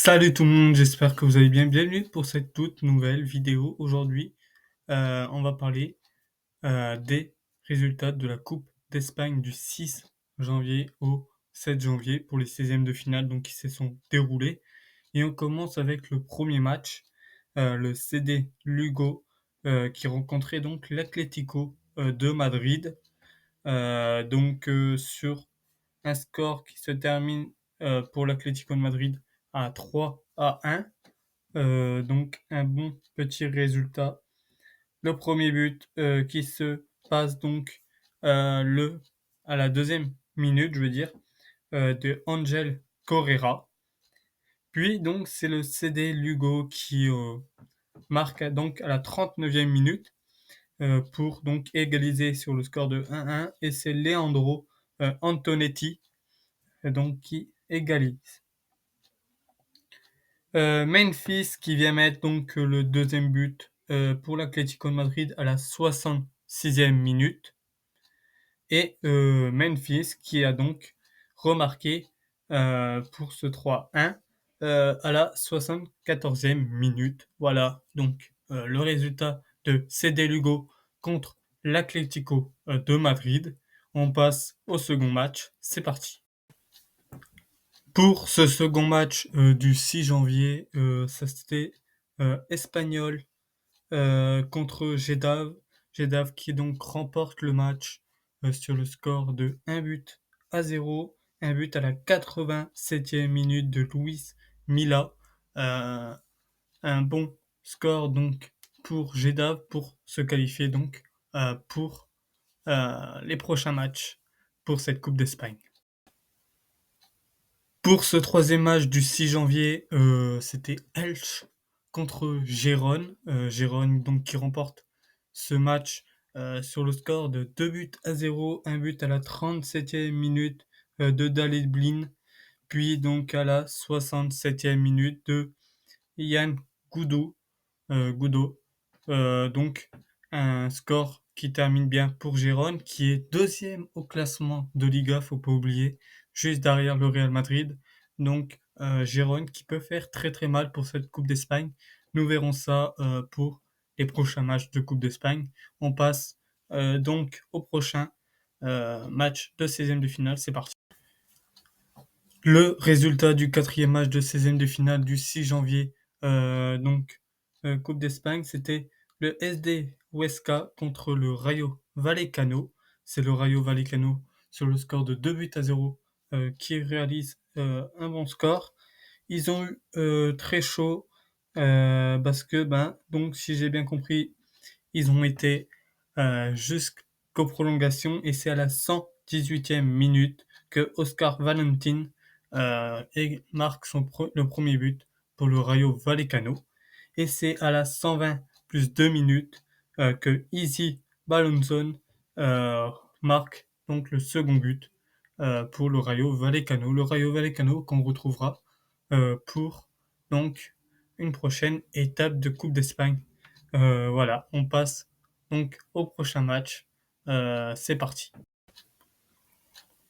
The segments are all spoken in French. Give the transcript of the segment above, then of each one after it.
Salut tout le monde, j'espère que vous allez bien. Bienvenue pour cette toute nouvelle vidéo. Aujourd'hui, on va parler des résultats de la Coupe d'Espagne du 6 janvier au 7 janvier pour les 16e de finale donc, qui se sont déroulés. Et on commence avec le premier match, le CD Lugo, qui rencontrait donc l'Atlético de Madrid. Sur un score qui se termine pour l'Atlético de Madrid à 3-1. Donc un bon petit résultat. Le premier but qui se passe donc le à la deuxième minute, je veux dire, de Angel Correa. Puis donc c'est le CD Lugo qui marque donc à la 39e minute pour donc égaliser sur le score de 1-1 et c'est Leandro Antonetti donc qui égalise. Memphis qui vient mettre donc le deuxième but pour l'Atlético de Madrid à la 66e minute. Et Memphis qui a donc remarqué pour ce 3-1 à la 74e minute. Voilà donc le résultat de CD Lugo contre l'Atlético de Madrid. On passe au second match. C'est parti. Pour ce second match du 6 janvier, ça c'était Espanyol contre Getafe. Getafe qui donc remporte le match sur le score de 1-0. Un but à la 87e minute de Luis Milla. Euh, un bon score donc pour Getafe pour se qualifier donc pour les prochains matchs pour cette Coupe d'Espagne. Pour ce troisième match du 6 janvier, c'était Elche contre Gérone. Gérone donc qui remporte ce match sur le score de 2-0, un but à la 37e minute de David Blin, puis donc à la 67e minute de Yann Goudou. Goudot. Donc un score qui termine bien pour Gérone, qui est deuxième au classement de Liga, faut pas oublier, juste derrière le Real Madrid. Donc Gérone qui peut faire très très mal pour cette Coupe d'Espagne. Nous verrons ça pour les prochains matchs de Coupe d'Espagne. On passe donc au prochain match de 16e de finale. C'est parti. Le résultat du quatrième match de 16e de finale du 6 janvier, Coupe d'Espagne, c'était le SD Huesca contre le Rayo Vallecano. C'est le Rayo Vallecano sur le score de 2-0 qui réalise un bon score. Ils ont eu très chaud parce que, donc si j'ai bien compris, ils ont été jusqu'aux prolongations et c'est à la 118e minute que Oscar Valentin marque le premier but pour le Rayo Vallecano. Et c'est à la 120 plus 2 minutes que Easy Balonzon marque donc le second but pour le Rayo Vallecano. Le Rayo Vallecano qu'on retrouvera pour donc une prochaine étape de Coupe d'Espagne. Voilà, on passe donc au prochain match. C'est parti.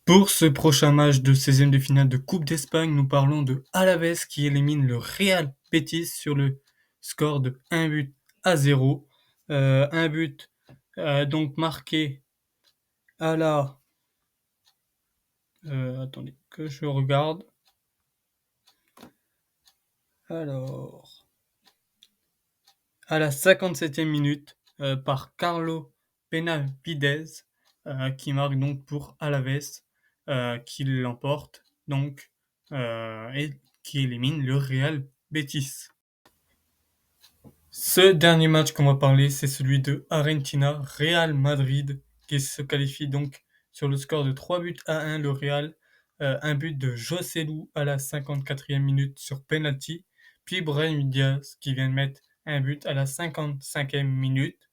Pour ce prochain match de 16e de finale de Coupe d'Espagne, nous parlons de Alaves qui élimine le Real Betis sur le score de 1-0. Un but donc marqué à la... attendez que je regarde. Alors... À la 57e minute par Carlo Benavidez qui marque donc pour Alaves qui l'emporte donc et qui élimine le Real Betis. Ce dernier match qu'on va parler, c'est celui de Argentina-Real Madrid qui se qualifie donc sur le score de 3-1 le Real. Un but de Joselu à la 54e minute sur penalty, puis Brahim Diaz qui vient de mettre un but à la 55e minute.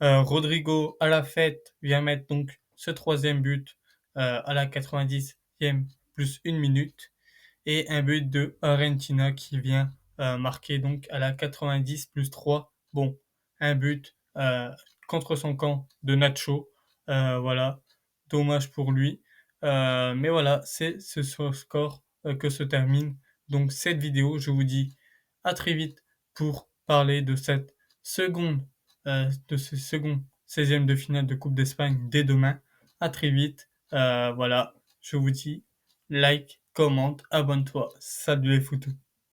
Rodrigo à la fête vient mettre donc ce troisième but à la 90e plus une minute et un but de Argentina qui vient marquer donc à la 90 plus 3. Bon, un but contre son camp de Nacho. Voilà, dommage pour lui. Mais voilà, c'est ce score que se termine donc cette vidéo. Je vous dis à très vite pour parler de de ce second 16e de finale de Coupe d'Espagne dès demain. À très vite. Voilà, je vous dis like, commente, abonne-toi. Salut les footeux.